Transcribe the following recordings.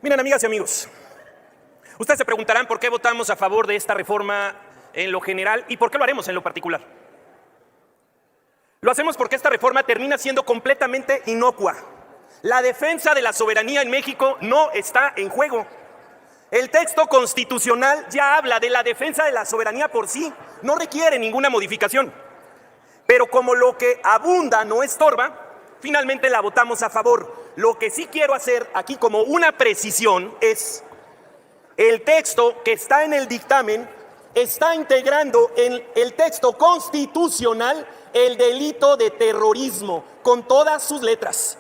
Miren, amigas y amigos, ustedes se preguntarán por qué votamos a favor de esta reforma en lo general y por qué lo haremos en lo particular. Lo hacemos porque esta reforma termina siendo completamente inocua. La defensa de la soberanía en México no está en juego. El texto constitucional ya habla de la defensa de la soberanía por sí, no requiere ninguna modificación. Pero como lo que abunda no estorba, finalmente la votamos a favor. Lo que sí quiero hacer aquí como una precisión es: el texto que está en el dictamen está integrando en el texto constitucional el delito de terrorismo con todas sus letras.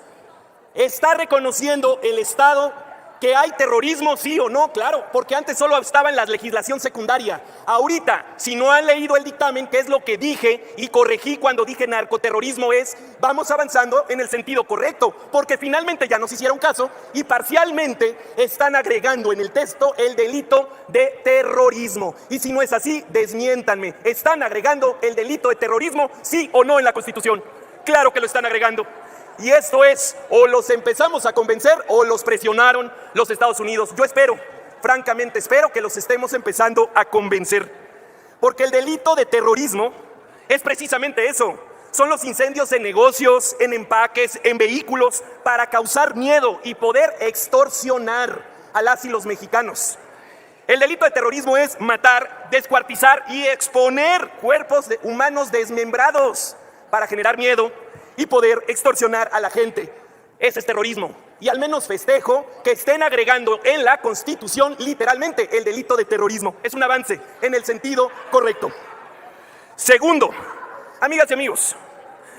Está reconociendo el Estado que hay terrorismo, sí o no, claro, porque antes solo estaba en la legislación secundaria. Ahorita, si no han leído el dictamen, que es lo que dije y corregí cuando dije narcoterrorismo, vamos avanzando en el sentido correcto, porque finalmente ya nos hicieron caso y parcialmente están agregando en el texto el delito de terrorismo. Y si no es así, desmiéntanme. ¿Están agregando el delito de terrorismo, sí o no, en la Constitución? Claro que lo están agregando. Y esto es, o los empezamos a convencer o los presionaron los Estados Unidos. Yo espero, francamente espero que los estemos empezando a convencer. Porque el delito de terrorismo es precisamente eso. Son los incendios en negocios, en empaques, en vehículos, para causar miedo y poder extorsionar a las y los mexicanos. El delito de terrorismo es matar, descuartizar y exponer cuerpos humanos desmembrados para generar miedo y poder extorsionar a la gente. Ese es terrorismo. Y al menos festejo que estén agregando en la Constitución literalmente el delito de terrorismo. Es un avance en el sentido correcto. Segundo, amigas y amigos,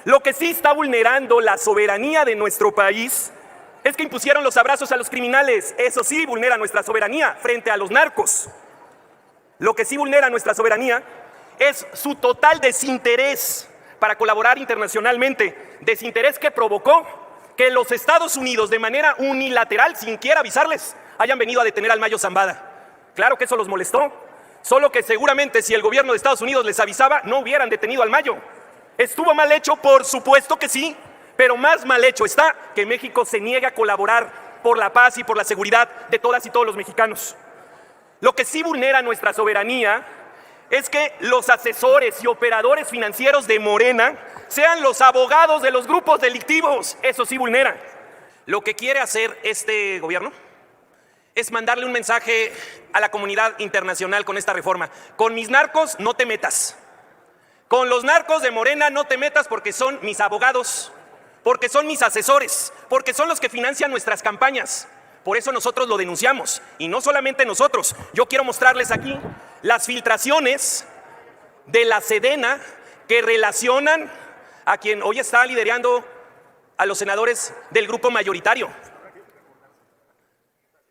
lo que sí está vulnerando la soberanía de nuestro país es que impusieron los abrazos a los criminales. Eso sí vulnera nuestra soberanía frente a los narcos. Lo que sí vulnera nuestra soberanía es su total desinterés para colaborar internacionalmente, desinterés que provocó que los Estados Unidos, de manera unilateral, sin siquiera avisarles, hayan venido a detener al Mayo Zambada. Claro que eso los molestó, solo que seguramente si el gobierno de Estados Unidos les avisaba, no hubieran detenido al Mayo. ¿Estuvo mal hecho? Por supuesto que sí, pero más mal hecho está que México se niegue a colaborar por la paz y por la seguridad de todas y todos los mexicanos. Lo que sí vulnera nuestra soberanía es que los asesores y operadores financieros de Morena sean los abogados de los grupos delictivos. Eso sí vulnera. Lo que quiere hacer este gobierno es mandarle un mensaje a la comunidad internacional con esta reforma. Con mis narcos no te metas. Con los narcos de Morena no te metas porque son mis abogados, porque son mis asesores, porque son los que financian nuestras campañas. Por eso nosotros lo denunciamos, y no solamente nosotros. Yo quiero mostrarles aquí las filtraciones de la Sedena que relacionan a quien hoy está liderando a los senadores del grupo mayoritario.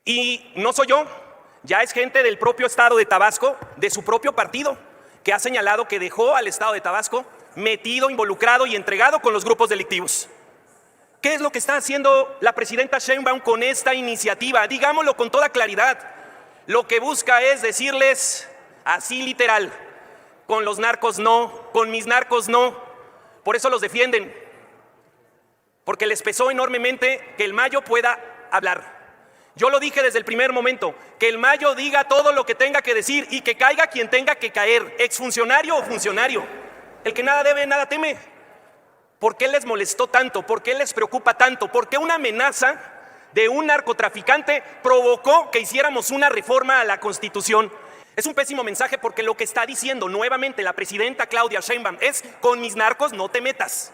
Y no soy yo, ya es gente del propio estado de Tabasco, de su propio partido, que ha señalado que dejó al estado de Tabasco metido, involucrado y entregado con los grupos delictivos. ¿Qué es lo que está haciendo la presidenta Sheinbaum con esta iniciativa? Digámoslo con toda claridad. Lo que busca es decirles así literal: con los narcos no, con mis narcos no. Por eso los defienden, porque les pesó enormemente que el Mayo pueda hablar. Yo lo dije desde el primer momento, que el Mayo diga todo lo que tenga que decir y que caiga quien tenga que caer, exfuncionario o funcionario. El que nada debe, nada teme. ¿Por qué les molestó tanto? ¿Por qué les preocupa tanto? ¿Por qué una amenaza de un narcotraficante provocó que hiciéramos una reforma a la Constitución? Es un pésimo mensaje porque lo que está diciendo nuevamente la presidenta Claudia Sheinbaum es: con mis narcos no te metas.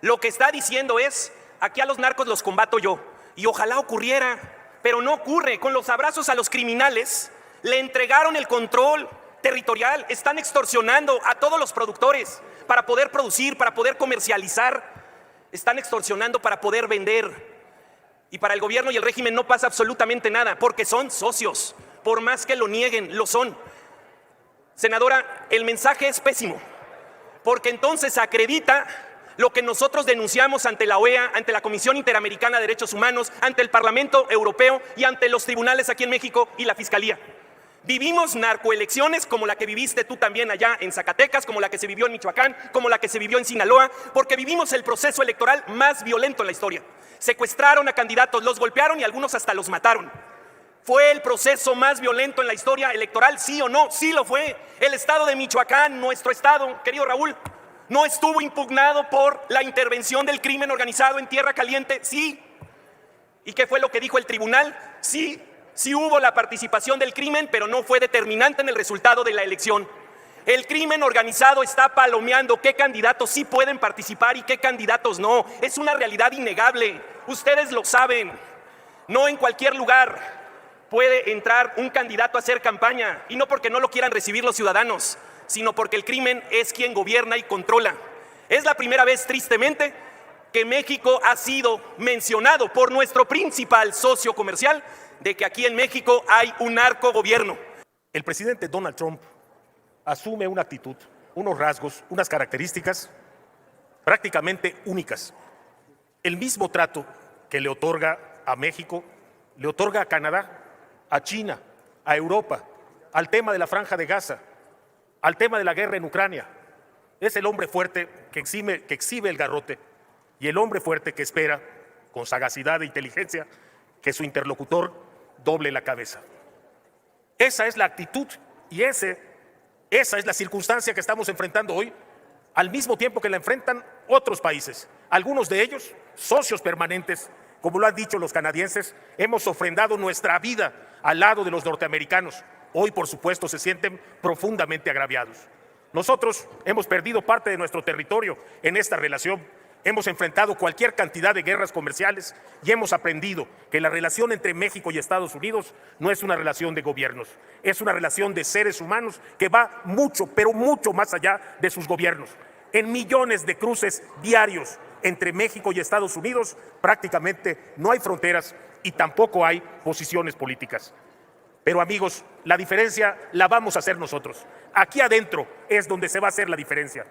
Lo que está diciendo es: aquí a los narcos los combato yo. Y ojalá ocurriera, pero no ocurre. Con los abrazos a los criminales le entregaron el control territorial, están extorsionando a todos los productores para poder producir, para poder comercializar, están extorsionando para poder vender. Y para el gobierno y el régimen no pasa absolutamente nada, porque son socios, por más que lo nieguen, lo son. Senadora, el mensaje es pésimo, porque entonces acredita lo que nosotros denunciamos ante la OEA, ante la Comisión Interamericana de Derechos Humanos, ante el Parlamento Europeo y ante los tribunales aquí en México y la Fiscalía. Vivimos narcoelecciones como la que viviste tú también allá en Zacatecas, como la que se vivió en Michoacán, como la que se vivió en Sinaloa, porque vivimos el proceso electoral más violento en la historia. Secuestraron a candidatos, los golpearon y algunos hasta los mataron. ¿Fue el proceso más violento en la historia electoral? ¿Sí o no? Sí lo fue. El estado de Michoacán, nuestro estado, querido Raúl, ¿no estuvo impugnado por la intervención del crimen organizado en Tierra Caliente? Sí. ¿Y qué fue lo que dijo el tribunal? Sí, sí hubo la participación del crimen, pero no fue determinante en el resultado de la elección. El crimen organizado está palomeando qué candidatos sí pueden participar y qué candidatos no. Es una realidad innegable. Ustedes lo saben. No en cualquier lugar puede entrar un candidato a hacer campaña, y no porque no lo quieran recibir los ciudadanos, sino porque el crimen es quien gobierna y controla. Es la primera vez, tristemente, que México ha sido mencionado por nuestro principal socio comercial de que aquí en México hay un narcogobierno. El presidente Donald Trump asume una actitud, unos rasgos, unas características prácticamente únicas. El mismo trato que le otorga a México, le otorga a Canadá, a China, a Europa, al tema de la Franja de Gaza, al tema de la guerra en Ucrania. Es el hombre fuerte que exhibe el garrote y el hombre fuerte que espera, con sagacidad e inteligencia, que su interlocutor doble la cabeza. Esa es la actitud y esa es la circunstancia que estamos enfrentando hoy, al mismo tiempo que la enfrentan otros países. Algunos de ellos, socios permanentes, como lo han dicho los canadienses, hemos ofrendado nuestra vida al lado de los norteamericanos. Hoy, por supuesto, se sienten profundamente agraviados. Nosotros hemos perdido parte de nuestro territorio en esta relación. Hemos enfrentado cualquier cantidad de guerras comerciales y hemos aprendido que la relación entre México y Estados Unidos no es una relación de gobiernos, es una relación de seres humanos que va mucho, pero mucho más allá de sus gobiernos. En millones de cruces diarios entre México y Estados Unidos prácticamente no hay fronteras y tampoco hay posiciones políticas. Pero amigos, la diferencia la vamos a hacer nosotros. Aquí adentro es donde se va a hacer la diferencia.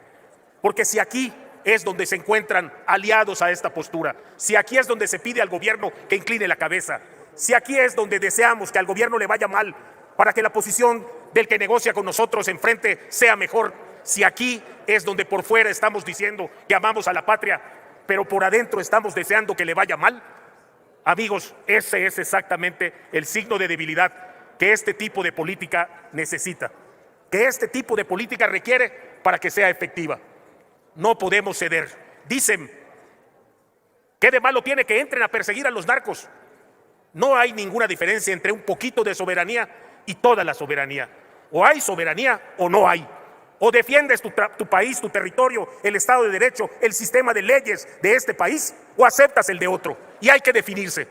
Porque si aquí es donde se encuentran aliados a esta postura, si aquí es donde se pide al gobierno que incline la cabeza, si aquí es donde deseamos que al gobierno le vaya mal para que la posición del que negocia con nosotros enfrente sea mejor, si aquí es donde por fuera estamos diciendo que amamos a la patria, pero por adentro estamos deseando que le vaya mal, amigos, ese es exactamente el signo de debilidad que este tipo de política necesita, que este tipo de política requiere para que sea efectiva. No podemos ceder. Dicen, ¿qué de malo tiene que entren a perseguir a los narcos? No hay ninguna diferencia entre un poquito de soberanía y toda la soberanía. O hay soberanía o no hay. O defiendes tu país, tu territorio, el Estado de Derecho, el sistema de leyes de este país, o aceptas el de otro. Y hay que definirse.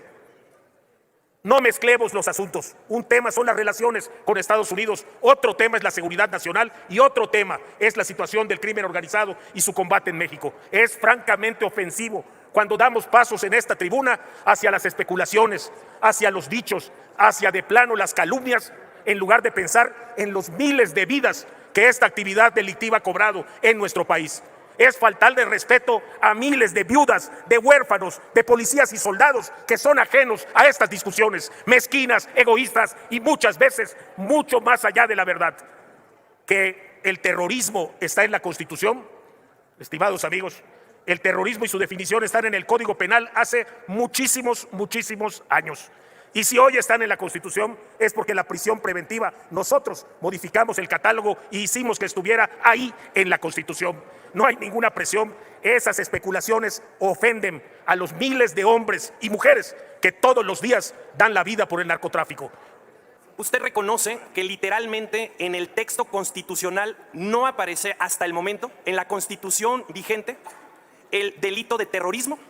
No mezclemos los asuntos. Un tema son las relaciones con Estados Unidos, otro tema es la seguridad nacional y otro tema es la situación del crimen organizado y su combate en México. Es francamente ofensivo cuando damos pasos en esta tribuna hacia las especulaciones, hacia los dichos, hacia de plano las calumnias, en lugar de pensar en los miles de vidas que esta actividad delictiva ha cobrado en nuestro país. Es faltarle respeto a miles de viudas, de huérfanos, de policías y soldados que son ajenos a estas discusiones, mezquinas, egoístas y muchas veces mucho más allá de la verdad. Que el terrorismo está en la Constitución, estimados amigos, el terrorismo y su definición están en el Código Penal hace muchísimos años. Y si hoy están en la Constitución es porque la prisión preventiva, nosotros modificamos el catálogo y hicimos que estuviera ahí en la Constitución. No hay ninguna presión. Esas especulaciones ofenden a los miles de hombres y mujeres que todos los días dan la vida por el narcotráfico. Usted reconoce que literalmente en el texto constitucional no aparece hasta el momento, en la Constitución vigente, el delito de terrorismo,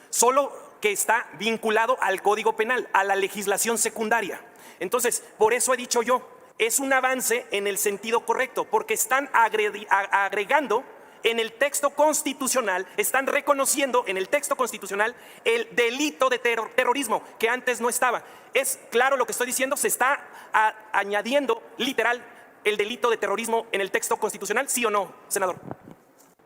solo que está vinculado al Código Penal, a la legislación secundaria. Entonces, por eso he dicho yo, es un avance en el sentido correcto, porque están agregando en el texto constitucional, están reconociendo en el texto constitucional el delito de terrorismo, que antes no estaba. Es claro lo que estoy diciendo, se está añadiendo literal el delito de terrorismo en el texto constitucional, ¿sí o no, senador?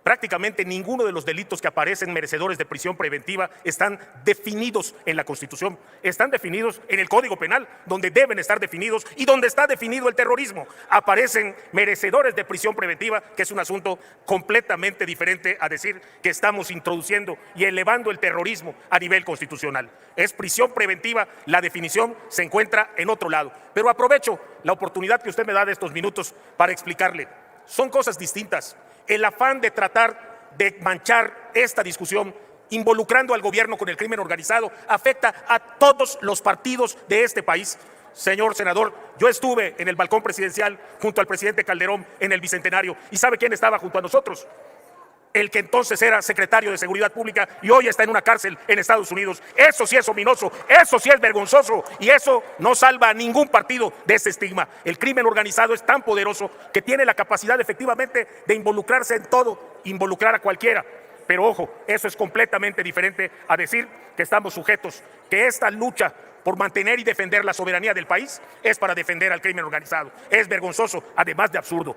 Prácticamente ninguno de los delitos que aparecen merecedores de prisión preventiva están definidos en la Constitución, están definidos en el Código Penal, donde deben estar definidos y donde está definido el terrorismo. Aparecen merecedores de prisión preventiva, que es un asunto completamente diferente a decir que estamos introduciendo y elevando el terrorismo a nivel constitucional. Es prisión preventiva, la definición se encuentra en otro lado. Pero aprovecho la oportunidad que usted me da de estos minutos para explicarle. Son cosas distintas. El afán de tratar de manchar esta discusión involucrando al gobierno con el crimen organizado afecta a todos los partidos de este país. Señor senador, yo estuve en el balcón presidencial junto al presidente Calderón en el Bicentenario. ¿Y sabe quién estaba junto a nosotros? El que entonces era secretario de Seguridad Pública y hoy está en una cárcel en Estados Unidos. Eso sí es ominoso, eso sí es vergonzoso y eso no salva a ningún partido de ese estigma. El crimen organizado es tan poderoso que tiene la capacidad efectivamente de involucrarse en todo, involucrar a cualquiera. Pero ojo, eso es completamente diferente a decir que estamos sujetos, que esta lucha por mantener y defender la soberanía del país es para defender al crimen organizado. Es vergonzoso, además de absurdo.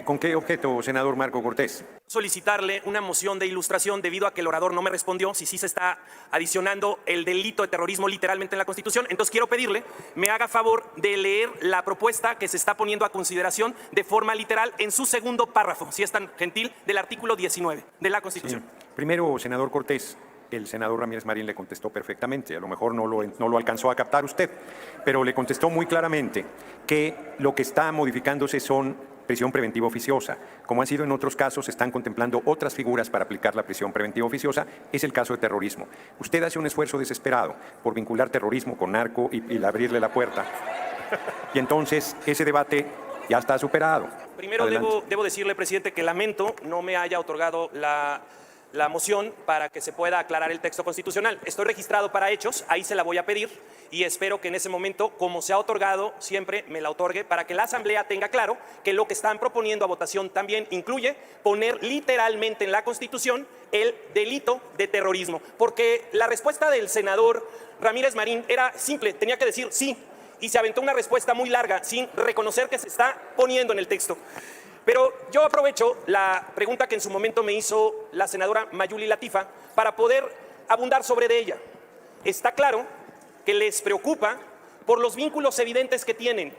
¿Con qué objeto, senador Marco Cortés? Solicitarle una moción de ilustración debido a que el orador no me respondió si sí se está adicionando el delito de terrorismo literalmente en la Constitución. Entonces quiero pedirle me haga favor de leer la propuesta que se está poniendo a consideración de forma literal en su segundo párrafo, si es tan gentil, del artículo 19 de la Constitución. Sí. Primero, senador Cortés, el senador Ramírez Marín le contestó perfectamente. A lo mejor no lo alcanzó a captar usted, pero le contestó muy claramente que lo que está modificándose son prisión preventiva oficiosa. Como ha sido en otros casos, se están contemplando otras figuras para aplicar la prisión preventiva oficiosa. Es el caso de terrorismo. Usted hace un esfuerzo desesperado por vincular terrorismo con narco y abrirle la puerta. Y entonces ese debate ya está superado. Primero debo decirle, presidente, que lamento no me haya otorgado la moción para que se pueda aclarar el texto constitucional. Estoy registrado para hechos, ahí se la voy a pedir y espero que en ese momento, como se ha otorgado, siempre me la otorgue para que la Asamblea tenga claro que lo que están proponiendo a votación también incluye poner literalmente en la Constitución el delito de terrorismo. Porque la respuesta del senador Ramírez Marín era simple, tenía que decir sí, y se aventó una respuesta muy larga sin reconocer que se está poniendo en el texto. Pero yo aprovecho la pregunta que en su momento me hizo la senadora Mayuli Latifa para poder abundar sobre ella. Está claro que les preocupa por los vínculos evidentes que tienen.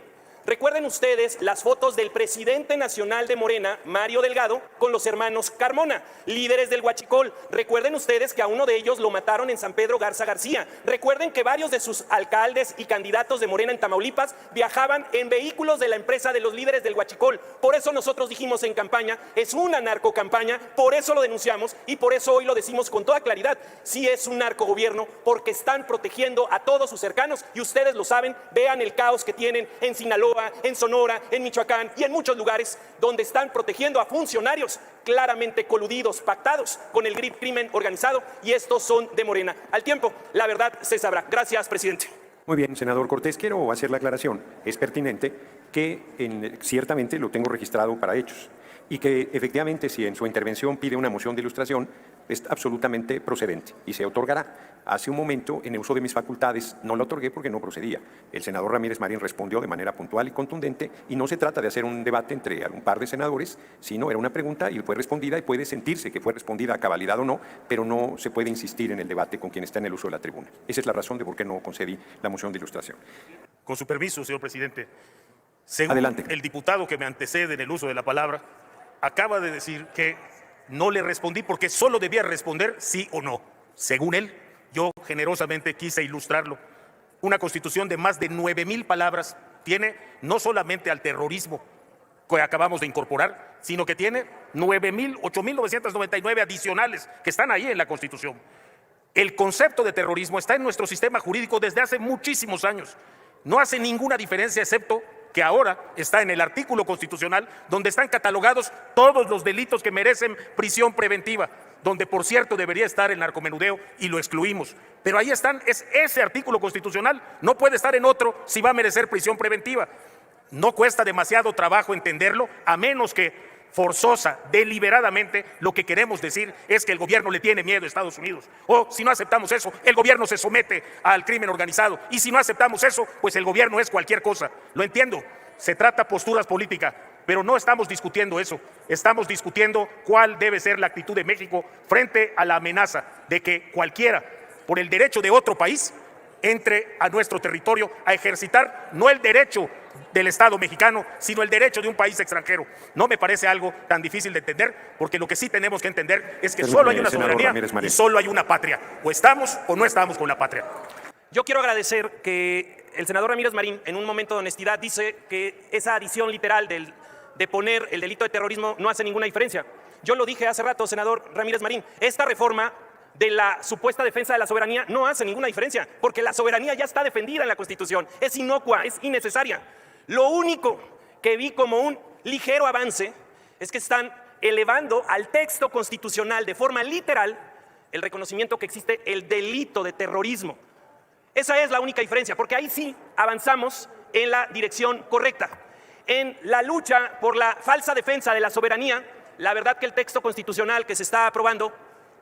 Recuerden ustedes las fotos del presidente nacional de Morena, Mario Delgado, con los hermanos Carmona, líderes del Huachicol. Recuerden ustedes que a uno de ellos lo mataron en San Pedro Garza García. Recuerden que varios de sus alcaldes y candidatos de Morena en Tamaulipas viajaban en vehículos de la empresa de los líderes del Huachicol. Por eso nosotros dijimos en campaña, es una narcocampaña, por eso lo denunciamos y por eso hoy lo decimos con toda claridad. Sí es un narcogobierno porque están protegiendo a todos sus cercanos y ustedes lo saben, vean el caos que tienen en Sinaloa, en Sonora, en Michoacán y en muchos lugares donde están protegiendo a funcionarios claramente coludidos, pactados con el crimen organizado y estos son de Morena. Al tiempo, la verdad se sabrá. Gracias, presidente. Muy bien, senador Cortés, quiero hacer la aclaración. Es pertinente que ciertamente lo tengo registrado para hechos y que efectivamente si en su intervención pide una moción de ilustración es absolutamente procedente y se otorgará. Hace un momento, en el uso de mis facultades, no la otorgué porque no procedía. El senador Ramírez Marín respondió de manera puntual y contundente y no se trata de hacer un debate entre un par de senadores, sino era una pregunta y fue respondida y puede sentirse que fue respondida a cabalidad o no, pero no se puede insistir en el debate con quien está en el uso de la tribuna. Esa es la razón de por qué no concedí la moción de ilustración. Con su permiso, señor presidente. Según Adelante. el diputado que me antecede en el uso de la palabra, acaba de decir que no le respondí porque solo debía responder sí o no. Según él, yo generosamente quise ilustrarlo. Una constitución de más de 9,000 palabras tiene no solamente al terrorismo que acabamos de incorporar, sino que tiene 8,999 adicionales que están ahí en la Constitución. El concepto de terrorismo está en nuestro sistema jurídico desde hace muchísimos años. No hace ninguna diferencia excepto que ahora está en el artículo constitucional donde están catalogados todos los delitos que merecen prisión preventiva, donde por cierto debería estar el narcomenudeo y lo excluimos. Pero ahí están, es ese artículo constitucional, no puede estar en otro si va a merecer prisión preventiva. No cuesta demasiado trabajo entenderlo, a menos que forzosa, deliberadamente, lo que queremos decir es que el gobierno le tiene miedo a Estados Unidos. O si no aceptamos eso, el gobierno se somete al crimen organizado. Y si no aceptamos eso, pues el gobierno es cualquier cosa. Lo entiendo, se trata posturas políticas, pero no estamos discutiendo eso. Estamos discutiendo cuál debe ser la actitud de México frente a la amenaza de que cualquiera, por el derecho de otro país, entre a nuestro territorio a ejercitar no el derecho del Estado mexicano, sino el derecho de un país extranjero. No me parece algo tan difícil de entender, porque lo que sí tenemos que entender es que solo hay una soberanía y solo hay una patria. O estamos o no estamos con la patria. Yo quiero agradecer que el senador Ramírez Marín, en un momento de honestidad, dice que esa adición literal de poner el delito de terrorismo no hace ninguna diferencia. Yo lo dije hace rato, senador Ramírez Marín, esta reforma de la supuesta defensa de la soberanía no hace ninguna diferencia, porque la soberanía ya está defendida en la Constitución, es inocua, es innecesaria. Lo único que vi como un ligero avance es que están elevando al texto constitucional de forma literal el reconocimiento que existe el delito de terrorismo. Esa es la única diferencia, porque ahí sí avanzamos en la dirección correcta. En la lucha por la falsa defensa de la soberanía, la verdad que el texto constitucional que se está aprobando,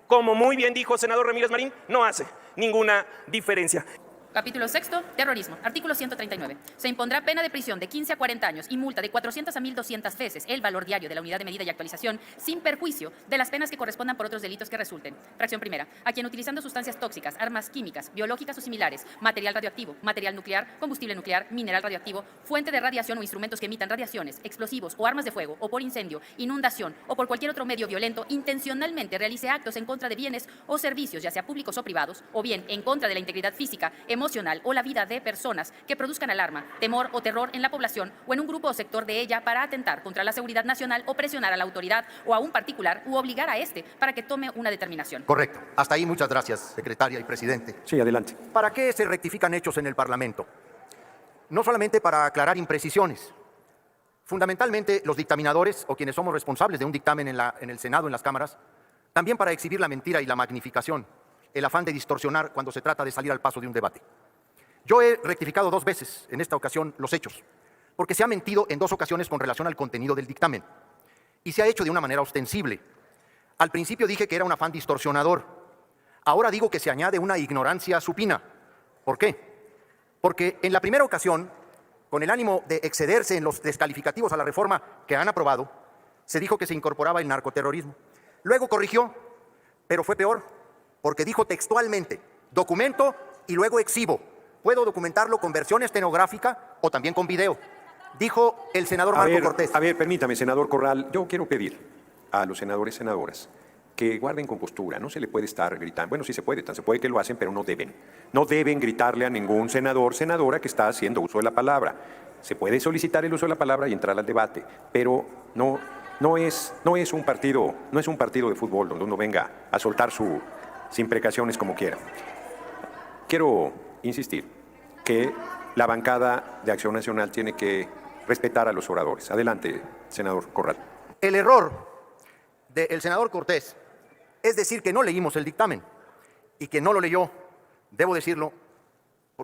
como muy bien dijo el senador Ramírez Marín, no hace ninguna diferencia. Capítulo 6. Terrorismo. Artículo 139. Se impondrá pena de prisión de 15 a 40 años y multa de 400 a 1.200 veces el valor diario de la unidad de medida y actualización, sin perjuicio de las penas que correspondan por otros delitos que resulten. Fracción primera. A quien utilizando sustancias tóxicas, armas químicas, biológicas o similares, material radioactivo, material nuclear, combustible nuclear, mineral radioactivo, fuente de radiación o instrumentos que emitan radiaciones, explosivos o armas de fuego, o por incendio, inundación o por cualquier otro medio violento, intencionalmente realice actos en contra de bienes o servicios, ya sea públicos o privados, o bien en contra de la integridad física, emocional o la vida de personas que produzcan alarma, temor o terror en la población o en un grupo o sector de ella para atentar contra la seguridad nacional o presionar a la autoridad o a un particular u obligar a este para que tome una determinación. Correcto. Hasta ahí muchas gracias, secretaria y presidente. Sí, adelante. ¿Para qué se rectifican hechos en el Parlamento? No solamente para aclarar imprecisiones. Fundamentalmente los dictaminadores o quienes somos responsables de un dictamen en el Senado, en las cámaras, también para exhibir la mentira y la magnificación, el afán de distorsionar cuando se trata de salir al paso de un debate. Yo he rectificado 2 veces, en esta ocasión, los hechos, porque se ha mentido en 2 ocasiones con relación al contenido del dictamen, y se ha hecho de una manera ostensible. Al principio dije que era un afán distorsionador, ahora digo que se añade una ignorancia supina. ¿Por qué? Porque en la primera ocasión, con el ánimo de excederse en los descalificativos a la reforma que han aprobado, se dijo que se incorporaba el narcoterrorismo. Luego corrigió, pero fue peor, porque dijo textualmente, documento y luego exhibo. Puedo documentarlo con versión estenográfica o también con video. Dijo el senador Marco Cortés. A ver, permítame, senador Corral, yo quiero pedir a los senadores y senadoras que guarden compostura, no se le puede estar gritando. Bueno, sí se puede que lo hacen, pero no deben. No deben gritarle a ningún senador, senadora que está haciendo uso de la palabra. Se puede solicitar el uso de la palabra y entrar al debate, pero no es un partido de fútbol donde uno venga a soltar sus imprecaciones como quiera. Quiero insistir que la bancada de Acción Nacional tiene que respetar a los oradores. Adelante, senador Corral. El error del senador Cortés es decir que no leímos el dictamen y que no lo leyó, debo decirlo,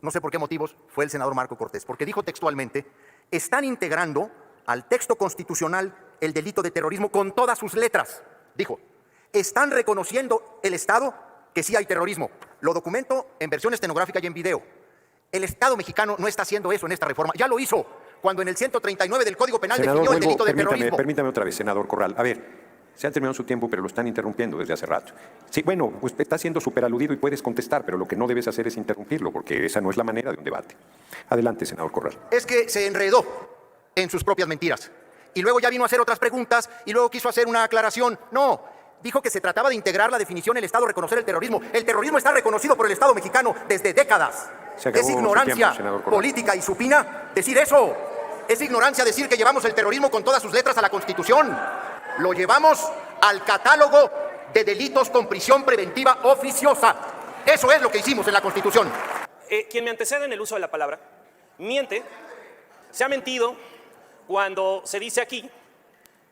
no sé por qué motivos, fue el senador Marco Cortés, porque dijo textualmente, están integrando al texto constitucional el delito de terrorismo con todas sus letras. Dijo, están reconociendo el Estado que sí hay terrorismo. Lo documento en versión estenográfica y en video. El Estado mexicano no está haciendo eso en esta reforma. Ya lo hizo cuando en el 139 del Código Penal definió el delito de terrorismo. Permítame otra vez, senador Corral. A ver, se ha terminado su tiempo, pero lo están interrumpiendo desde hace rato. Sí, bueno, pues está siendo superaludido y puedes contestar, pero lo que no debes hacer es interrumpirlo, porque esa no es la manera de un debate. Adelante, senador Corral. Es que se enredó en sus propias mentiras. Y luego ya vino a hacer otras preguntas y luego quiso hacer una aclaración. No, dijo que se trataba de integrar la definición el Estado, reconocer el terrorismo. El terrorismo está reconocido por el Estado mexicano desde décadas. Es ignorancia política y supina decir eso. Es ignorancia decir que llevamos el terrorismo con todas sus letras a la Constitución. Lo llevamos al catálogo de delitos con prisión preventiva oficiosa. Eso es lo que hicimos en la Constitución. Quien me antecede en el uso de la palabra miente. Se ha mentido cuando se dice aquí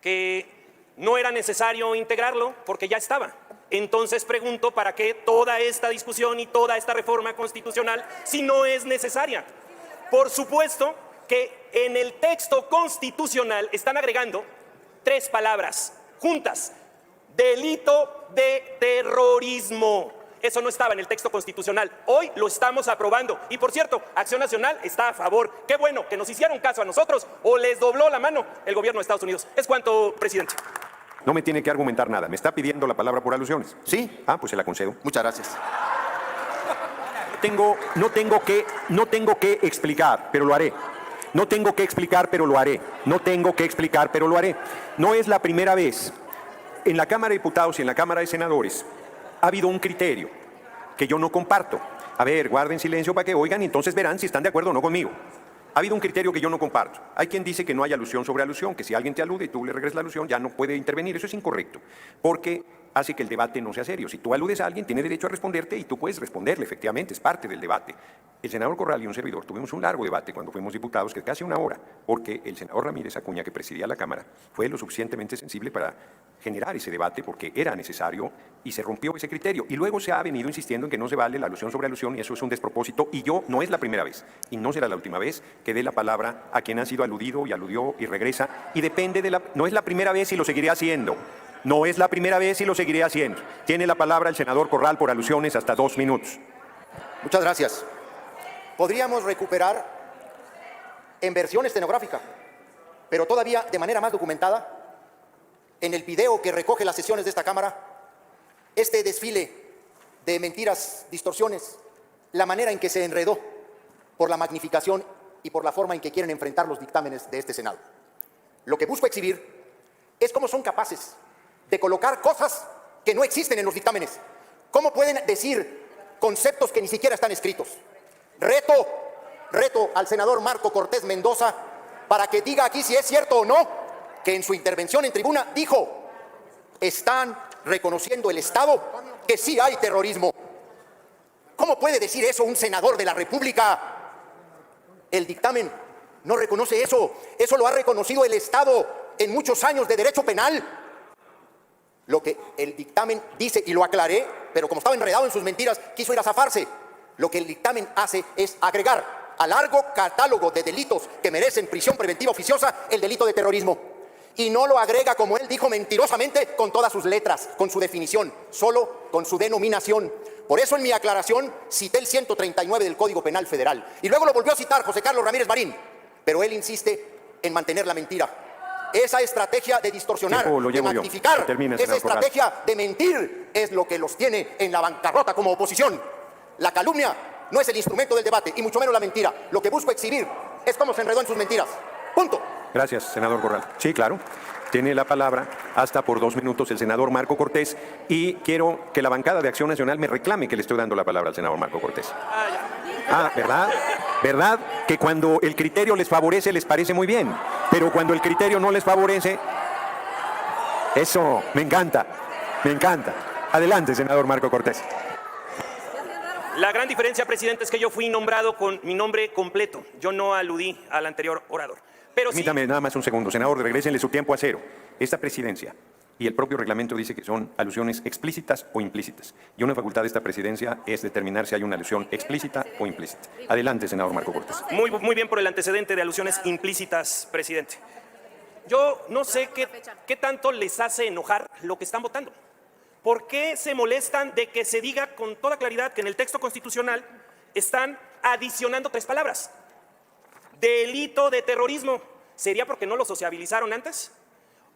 que no era necesario integrarlo porque ya estaba. Entonces pregunto, ¿para qué toda esta discusión y toda esta reforma constitucional si no es necesaria? Por supuesto que en el texto constitucional están agregando 3 palabras juntas. Delito de terrorismo. Eso no estaba en el texto constitucional. Hoy lo estamos aprobando. Y por cierto, Acción Nacional está a favor. Qué bueno que nos hicieron caso a nosotros o les dobló la mano el gobierno de Estados Unidos. Es cuanto, presidente. No me tiene que argumentar nada. Me está pidiendo la palabra por alusiones. ¿Sí? Ah, pues se la concedo. Muchas gracias. No tengo que explicar, pero lo haré. No tengo que explicar, pero lo haré. No tengo que explicar, pero lo haré. No es la primera vez. En la Cámara de Diputados y en la Cámara de Senadores ha habido un criterio que yo no comparto. A ver, guarden silencio para que oigan y entonces verán si están de acuerdo o no conmigo. Ha habido un criterio que yo no comparto. Hay quien dice que no hay alusión sobre alusión, que si alguien te alude y tú le regresas la alusión, ya no puede intervenir. Eso es incorrecto, porque hace que el debate no sea serio. Si tú aludes a alguien, tiene derecho a responderte y tú puedes responderle, efectivamente, es parte del debate. El senador Corral y un servidor tuvimos un largo debate cuando fuimos diputados, que casi una hora, porque el senador Ramírez Acuña, que presidía la Cámara, fue lo suficientemente sensible para generar ese debate porque era necesario y se rompió ese criterio. Y luego se ha venido insistiendo en que no se vale la alusión sobre alusión y eso es un despropósito. Y yo no es la primera vez y no será la última vez que dé la palabra a quien ha sido aludido y aludió y regresa. Y depende de la... No es la primera vez y lo seguiré haciendo. No es la primera vez y lo seguiré haciendo. Tiene la palabra el senador Corral por alusiones hasta 2 minutos. Muchas gracias. Podríamos recuperar en versión estenográfica, pero todavía de manera más documentada, en el video que recoge las sesiones de esta Cámara, este desfile de mentiras, distorsiones, la manera en que se enredó por la magnificación y por la forma en que quieren enfrentar los dictámenes de este Senado. Lo que busco exhibir es cómo son capaces de colocar cosas que no existen en los dictámenes. ¿Cómo pueden decir conceptos que ni siquiera están escritos? Reto al senador Marco Cortés Mendoza para que diga aquí si es cierto o no que en su intervención en tribuna dijo: están reconociendo el Estado que sí hay terrorismo. ¿Cómo puede decir eso un senador de la República? El dictamen no reconoce eso. Eso lo ha reconocido el Estado en muchos años de derecho penal. Lo que el dictamen dice, y lo aclaré, pero como estaba enredado en sus mentiras, quiso ir a zafarse. Lo que el dictamen hace es agregar al largo catálogo de delitos que merecen prisión preventiva oficiosa el delito de terrorismo. Y no lo agrega, como él dijo mentirosamente, con todas sus letras, con su definición, solo con su denominación. Por eso en mi aclaración cité el 139 del Código Penal Federal. Y luego lo volvió a citar José Carlos Ramírez Marín. Pero él insiste en mantener la mentira. Esa estrategia de distorsionar, de magnificar, esa estrategia de mentir es lo que los tiene en la bancarrota como oposición. La calumnia no es el instrumento del debate, y mucho menos la mentira. Lo que busco exhibir es cómo se enredó en sus mentiras. Punto. Gracias, senador Corral. Sí, claro. Tiene la palabra hasta por 2 minutos el senador Marco Cortés y quiero que la bancada de Acción Nacional me reclame que le estoy dando la palabra al senador Marco Cortés. Ah, ¿verdad? ¿Verdad? Que cuando el criterio les favorece les parece muy bien, pero cuando el criterio no les favorece, eso me encanta, me encanta. Adelante, senador Marco Cortés. La gran diferencia, presidente, es que yo fui nombrado con mi nombre completo. Yo no aludí al anterior orador. Pero sí... Permítame nada más un segundo. Senador, regrésenle su tiempo a cero. Esta presidencia y el propio reglamento dice que son alusiones explícitas o implícitas. Y una facultad de esta presidencia es determinar si hay una alusión explícita o implícita. Adelante, senador Marco Cortés. Muy bien por el antecedente de alusiones implícitas, presidente. Yo no sé qué tanto les hace enojar lo que están votando. ¿Por qué se molestan de que se diga con toda claridad que en el texto constitucional están adicionando 3 palabras? Delito de terrorismo. ¿Sería porque no lo sociabilizaron antes?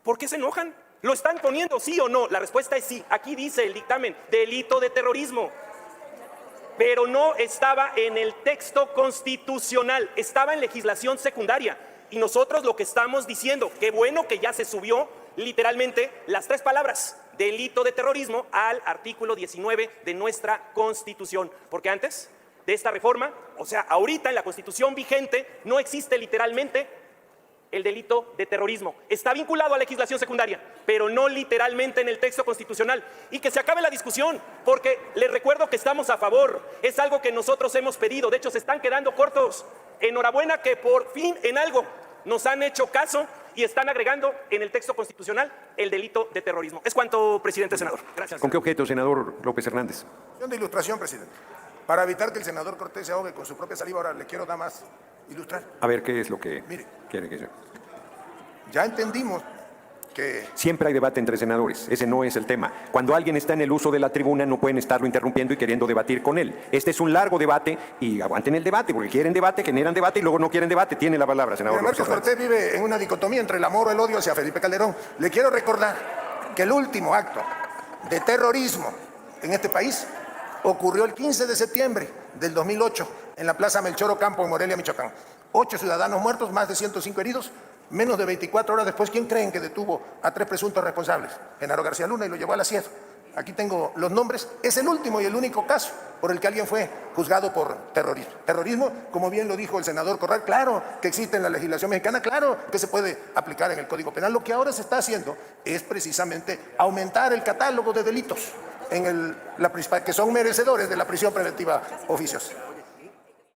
¿Por qué se enojan? ¿Lo están poniendo sí o no? La respuesta es sí. Aquí dice el dictamen, delito de terrorismo. Pero no estaba en el texto constitucional, estaba en legislación secundaria. Y nosotros lo que estamos diciendo, qué bueno que ya se subió literalmente las 3 palabras, delito de terrorismo, al artículo 19 de nuestra Constitución. Porque antes de esta reforma, o sea, ahorita en la Constitución vigente, no existe literalmente el delito de terrorismo. Está vinculado a legislación secundaria, pero no literalmente en el texto constitucional. Y que se acabe la discusión, porque les recuerdo que estamos a favor. Es algo que nosotros hemos pedido. De hecho, se están quedando cortos. Enhorabuena que por fin en algo nos han hecho caso y están agregando en el texto constitucional el delito de terrorismo. Es cuanto, presidente, senador. Gracias. ¿Con qué objeto, senador López Hernández? De ilustración, presidente. Para evitar que el senador Cortés se ahogue con su propia saliva, ahora le quiero nada más ilustrar. A ver, ¿qué es lo que Mire, quiere que yo? ya entendimos que... Siempre hay debate entre senadores, ese no es el tema. Cuando alguien está en el uso de la tribuna no pueden estarlo interrumpiendo y queriendo debatir con él. Este es un largo debate y aguanten el debate, porque quieren debate, generan debate y luego no quieren debate. Tiene la palabra, senador. Mira, Marcos Cortés vive en una dicotomía entre el amor o el odio hacia Felipe Calderón. Le quiero recordar que el último acto de terrorismo en este país ocurrió el 15 de septiembre del 2008 en la Plaza Melchor Ocampo en Morelia, Michoacán. 8 ciudadanos muertos, más de 105 heridos. Menos de 24 horas después, ¿quién creen que detuvo a 3 presuntos responsables? Genaro García Luna, y lo llevó a la SIED. Aquí tengo los nombres. Es el último y el único caso por el que alguien fue juzgado por terrorismo. Terrorismo, como bien lo dijo el senador Corral, claro que existe en la legislación mexicana, claro que se puede aplicar en el Código Penal. Lo que ahora se está haciendo es precisamente aumentar el catálogo de delitos que son merecedores de la prisión preventiva oficiosa.